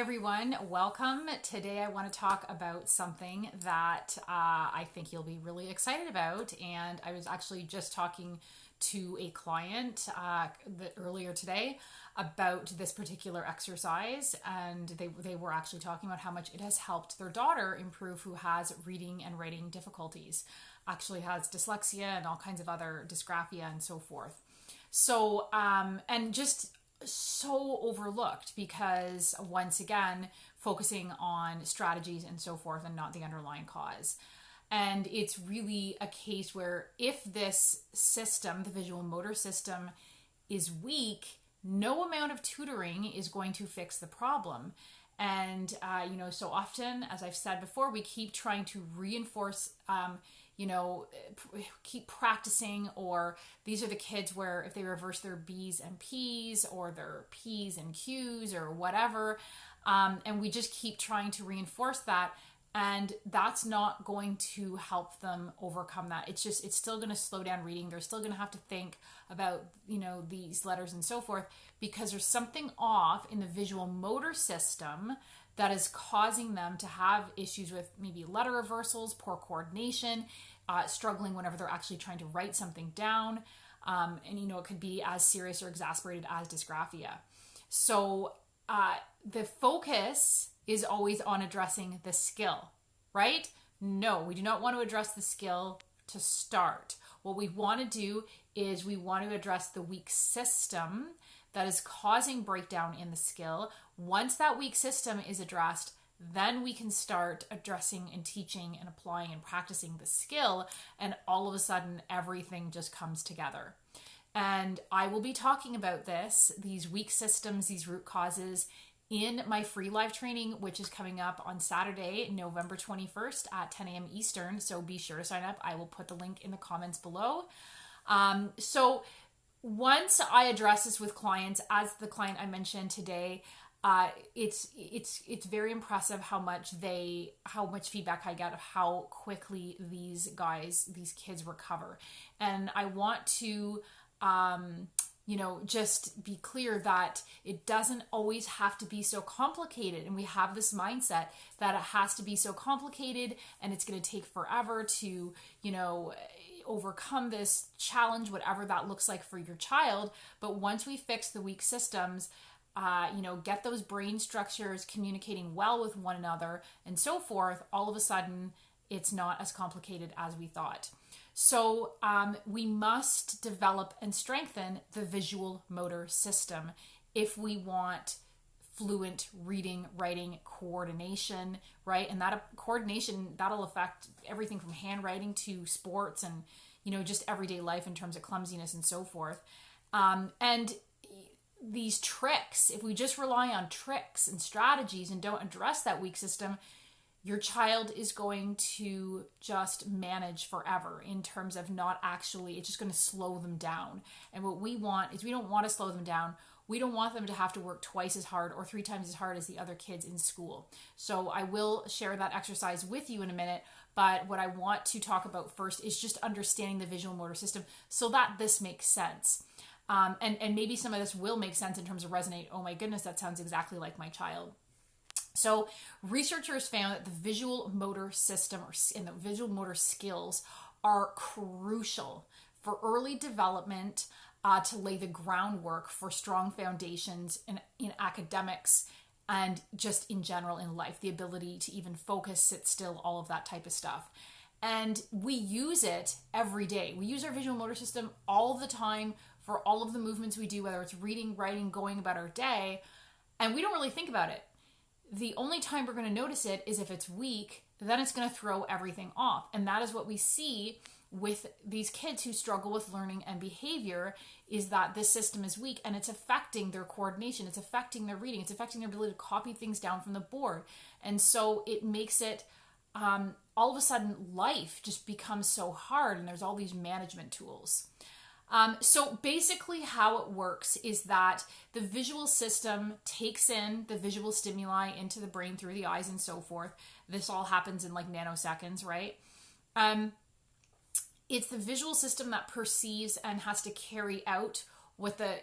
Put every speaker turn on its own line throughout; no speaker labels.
everyone, welcome. Today I want to talk about something that I think you'll be really excited about. And I was actually just talking to a client earlier today about this particular exercise, and they were actually talking about how much it has helped their daughter improve, who has reading and writing difficulties, actually has dyslexia and all kinds of other dysgraphia and so forth. So, and just so overlooked because, once again, focusing on strategies and so forth and not the underlying cause. And it's really a case where if this system, the visual motor system, is weak, no amount of tutoring is going to fix the problem. And, so often, as I've said before, we keep trying to reinforce, keep practicing, or these are the kids where if they reverse their B's and P's or their P's and Q's or whatever, and we just keep trying to reinforce that, and that's not going to help them overcome that. It's still going to slow down reading. They're still going to have to think about, these letters and so forth, because there's something off in the visual motor system that is causing them to have issues with maybe letter reversals, poor coordination, struggling whenever they're actually trying to write something down. It could be as serious or exacerbated as dysgraphia. So the focus is always on addressing the skill, right? No, we do not want to address the skill to start. What we want to do is we want to address the weak system that is causing breakdown in the skill. Once that weak system is addressed, then we can start addressing and teaching and applying and practicing the skill, and all of a sudden everything just comes together. And I will be talking about these weak systems, these root causes, in my free live training, which is coming up on Saturday, November 21st at 10 a.m. Eastern. So be sure to sign up. I will put the link in the comments below. So once I address this with clients, as the client I mentioned today, it's very impressive how much feedback I get of how quickly these kids recover. And I want to, just be clear that it doesn't always have to be so complicated. And we have this mindset that it has to be so complicated and it's going to take forever to, overcome this challenge, whatever that looks like for your child. But once we fix the weak systems, get those brain structures communicating well with one another and so forth, all of a sudden it's not as complicated as we thought. So we must develop and strengthen the visual motor system if we want fluent reading, writing, coordination, right? And that coordination, that'll affect everything from handwriting to sports and, just everyday life in terms of clumsiness and so forth. And these tricks, if we just rely on tricks and strategies and don't address that weak system, your child is going to just manage forever in terms of it's just going to slow them down. And what we want is we don't want to slow them down. We don't want them to have to work twice as hard or 3 times as hard as the other kids in school. So I will share that exercise with you in a minute. But what I want to talk about first is just understanding the visual motor system so that this makes sense. And maybe some of this will make sense in terms of resonate. Oh my goodness, that sounds exactly like my child. So researchers found that the visual motor system and the visual motor skills are crucial for early development, to lay the groundwork for strong foundations in academics and just in general in life, the ability to even focus, sit still, all of that type of stuff. And we use it every day. We use our visual motor system all of the time for all of the movements we do, whether it's reading, writing, going about our day, and we don't really think about it. The only time we're going to notice it is if it's weak, then it's going to throw everything off. And that is what we see with these kids who struggle with learning and behavior, is that this system is weak and it's affecting their coordination, it's affecting their reading, it's affecting their ability to copy things down from the board. And so it makes it, all of a sudden life just becomes so hard, and there's all these management tools. So basically how it works is that the visual system takes in the visual stimuli into the brain through the eyes and so forth. This all happens in like nanoseconds, right? It's the visual system that perceives and has to carry out with the,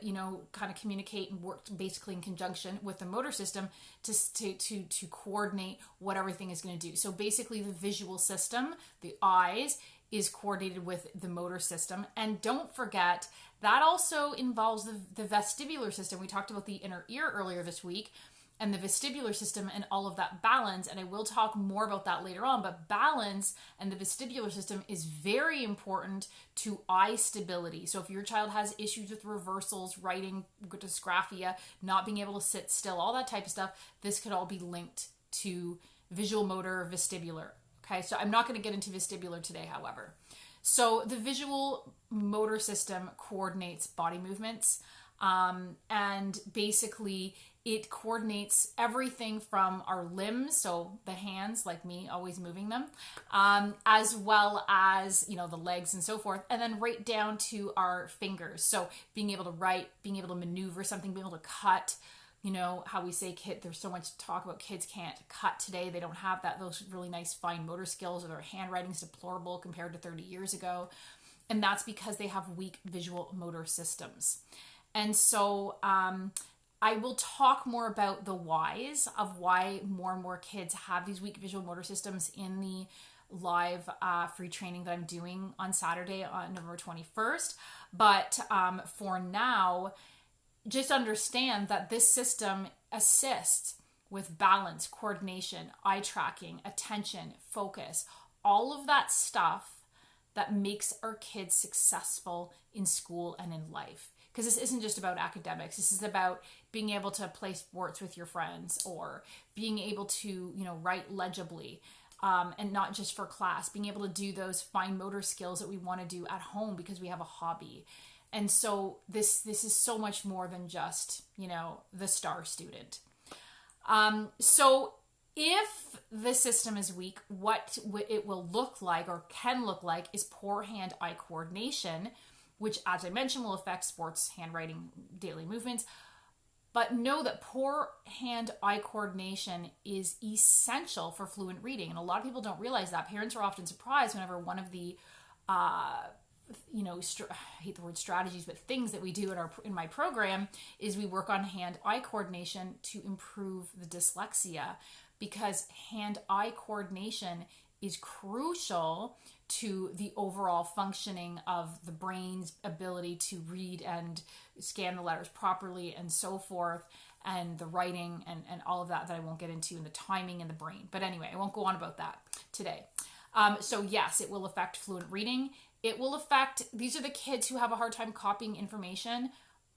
kind of communicate and work basically in conjunction with the motor system to coordinate what everything is going to do. So basically the visual system, the eyes, is coordinated with the motor system. And don't forget, that also involves the vestibular system. We talked about the inner ear earlier this week, and the vestibular system and all of that balance. And I will talk more about that later on, but balance and the vestibular system is very important to eye stability. So if your child has issues with reversals, writing, dysgraphia, not being able to sit still, all that type of stuff, this could all be linked to visual motor vestibular. Okay, so I'm not going to get into vestibular today, however. So the visual motor system coordinates body movements, and basically it coordinates everything from our limbs, so the hands, like me, always moving them, as well as, the legs and so forth, and then right down to our fingers. So being able to write, being able to maneuver something, being able to cut, how we say there's so much talk about kids can't cut today. They don't have those really nice fine motor skills, or their handwriting is deplorable compared to 30 years ago. And that's because they have weak visual motor systems. And so I will talk more about the whys of why more and more kids have these weak visual motor systems in the live free training that I'm doing on Saturday on November 21st. But for now, just understand that this system assists with balance, coordination, eye tracking, attention, focus, all of that stuff that makes our kids successful in school and in life. Because this isn't just about academics. This is about being able to play sports with your friends, or being able to, write legibly, and not just for class, being able to do those fine motor skills that we want to do at home because we have a hobby. And so this is so much more than just, the star student. So if the system is weak, what it will look like, or can look like, is poor hand-eye coordination, which, as I mentioned, will affect sports, handwriting, daily movements. But know that poor hand-eye coordination is essential for fluent reading. And a lot of people don't realize that. Parents are often surprised whenever one of the, I hate the word strategies, but things that we do in my program is we work on hand-eye coordination to improve the dyslexia, because hand-eye coordination is crucial to the overall functioning of the brain's ability to read and scan the letters properly and so forth, and the writing and all of that I won't get into, and the timing in the brain. But anyway, I won't go on about that today. So yes, it will affect fluent reading. It will affect, these are the kids who have a hard time copying information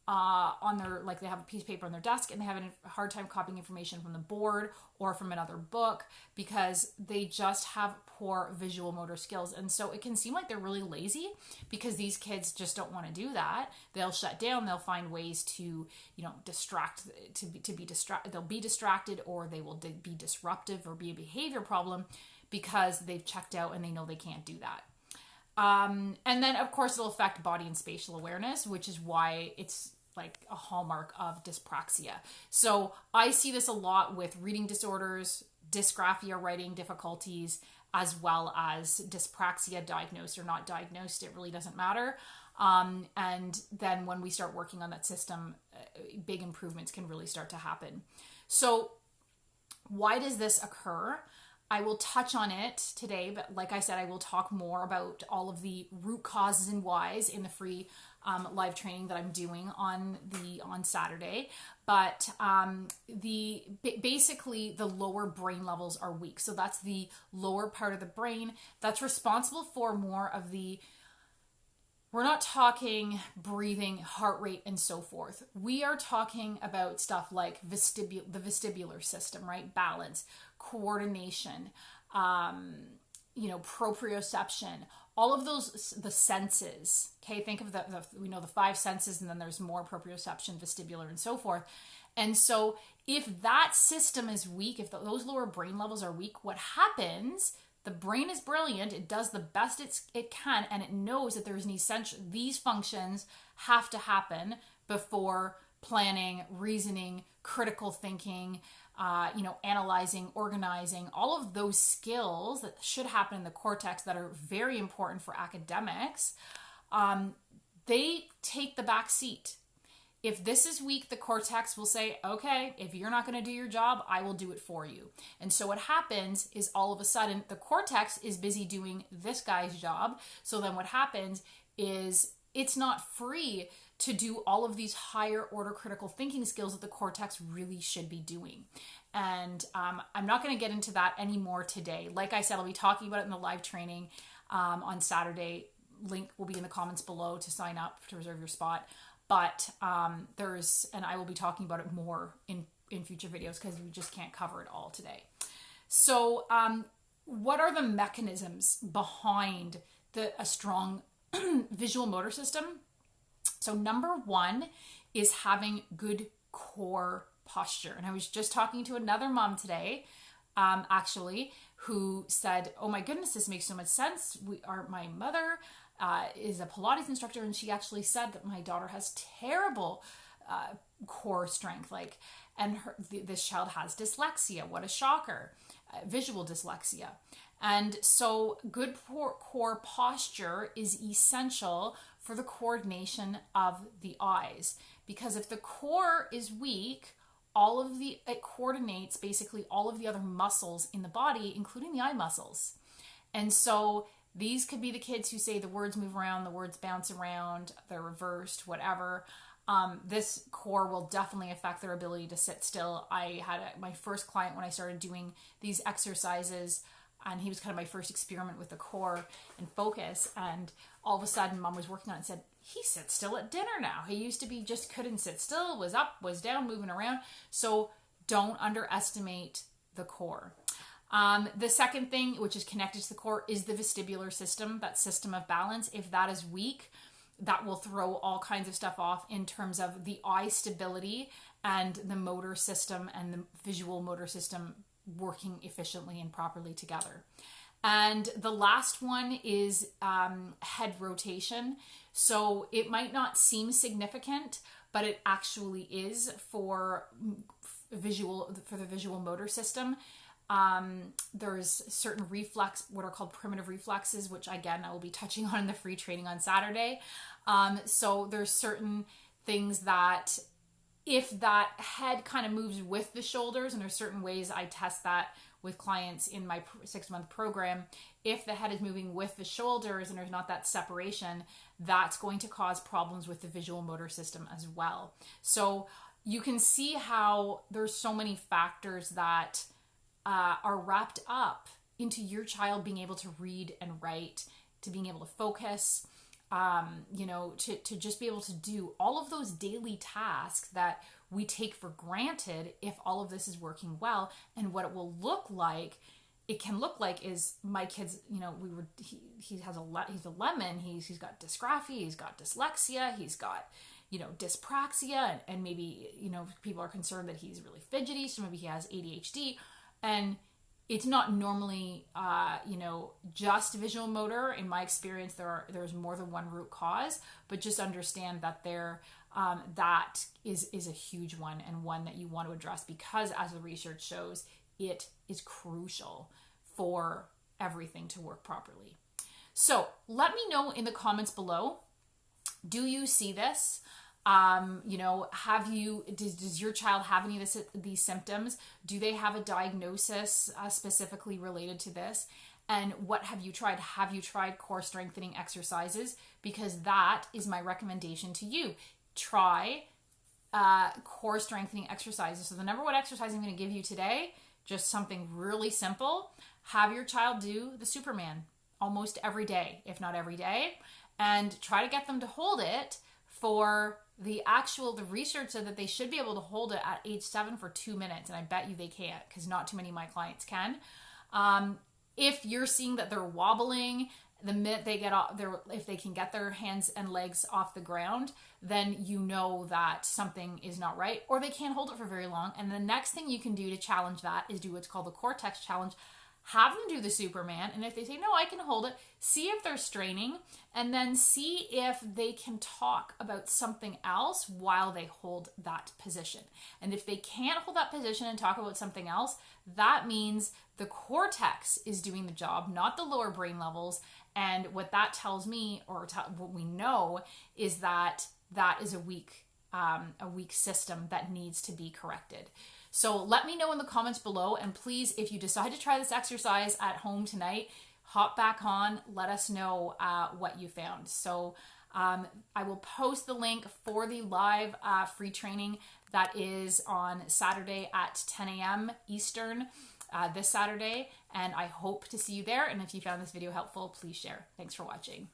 on their, like they have a piece of paper on their desk and they have a hard time copying information from the board or from another book because they just have poor visual motor skills. And so it can seem like they're really lazy because these kids just don't want to do that. They'll shut down. They'll find ways to, distract, they'll be distracted, or they will be disruptive or be a behavior problem because they've checked out and they know they can't do that. And then of course it'll affect body and spatial awareness, which is why it's like a hallmark of dyspraxia. So I see this a lot with reading disorders, dysgraphia, writing difficulties, as well as dyspraxia, diagnosed or not diagnosed, it really doesn't matter. And then when we start working on that system, big improvements can really start to happen. So why does this occur? I will touch on it today, but like I said, I will talk more about all of the root causes and whys in the free live training that I'm doing on Saturday. But basically the lower brain levels are weak. So that's the lower part of the brain that's responsible for more of the, we're not talking breathing, heart rate, and so forth. We are talking about stuff like the vestibular system, right? Balance, coordination, proprioception, all of those, the senses. Okay, think of we know the five senses, and then there's more: proprioception, vestibular, and so forth. And so if that system is weak, if those lower brain levels are weak, what happens? The brain is brilliant. It does the best it can, and it knows that there's an essential, these functions have to happen before planning, reasoning, critical thinking, analyzing, organizing, all of those skills that should happen in the cortex that are very important for academics. They take the back seat If this is weak, the cortex will say, okay, if you're not going to do your job, I will do it for you. And so what happens is all of a sudden the cortex is busy doing this guy's job. So then what happens is it's not free to do all of these higher order critical thinking skills that the cortex really should be doing. And I'm not going to get into that anymore today. Like I said, I'll be talking about it in the live training on Saturday. Link will be in the comments below to sign up to reserve your spot. But and I will be talking about it more in future videos because we just can't cover it all today. So what are the mechanisms behind a strong visual motor system? So number one is having good core posture. And I was just talking to another mom today, actually, who said, oh my goodness, this makes so much sense. My mother is a Pilates instructor, and she actually said that my daughter has terrible core strength, and this child has dyslexia. What a shocker. Visual dyslexia. And so good core posture is essential for the coordination of the eyes, because if the core is weak, it coordinates basically all of the other muscles in the body, including the eye muscles. And so these could be the kids who say the words move around, the words bounce around, they're reversed, whatever. This core will definitely affect their ability to sit still. I had my first client when I started doing these exercises, and he was kind of my first experiment with the core and focus. And all of a sudden, mom was working on it and said, he sits still at dinner now. He used to be just couldn't sit still, was up, was down, moving around. So don't underestimate the core. The second thing, which is connected to the core, is the vestibular system, that system of balance. If that is weak, that will throw all kinds of stuff off in terms of the eye stability and the motor system and the visual motor system working efficiently and properly together. And the last one is head rotation. So it might not seem significant, but it actually is for the visual motor system. There's certain what are called primitive reflexes, which again, I will be touching on in the free training on Saturday. So there's certain things that if that head kind of moves with the shoulders, and there's certain ways I test that with clients in my 6-month program, if the head is moving with the shoulders and there's not that separation, that's going to cause problems with the visual motor system as well. So you can see how there's so many factors that are wrapped up into your child being able to read and write, to being able to focus, to just be able to do all of those daily tasks that we take for granted if all of this is working well. And what it will look like, is my kids, he's a lemon, he's got dysgraphia, he's got dyslexia, he's got, dyspraxia, and maybe, people are concerned that he's really fidgety, so maybe he has ADHD. And it's not normally, just visual motor. In my experience, there's more than one root cause, but just understand that that is a huge one, and one that you want to address, because as the research shows, it is crucial for everything to work properly. So let me know in the comments below, do you see this? Does your child have any of these symptoms? Do they have a diagnosis specifically related to this? And what have you tried? Have you tried core strengthening exercises? Because that is my recommendation to you. Try core strengthening exercises. So the number one exercise I'm going to give you today, just something really simple. Have your child do the Superman almost every day, if not every day, and try to get them to hold it for the research said that they should be able to hold it at age 7 for 2 minutes. And I bet you they can't, because not too many of my clients can. If you're seeing that they're wobbling, the minute they if they can get their hands and legs off the ground, then you know that something is not right, or they can't hold it for very long. And the next thing you can do to challenge that is do what's called the cortex challenge. Have them do the Superman, and if they say, no, I can hold it, see if they're straining, and then see if they can talk about something else while they hold that position. And if they can't hold that position and talk about something else, that means the cortex is doing the job, not the lower brain levels. And what that tells me, or what we know, is that that is a weak a weak system that needs to be corrected. So let me know in the comments below, and please, if you decide to try this exercise at home tonight, hop back on, let us know what you found. So I will post the link for the live free training that is on Saturday at 10 a.m. Eastern this Saturday, and I hope to see you there. And if you found this video helpful, please share. Thanks for watching.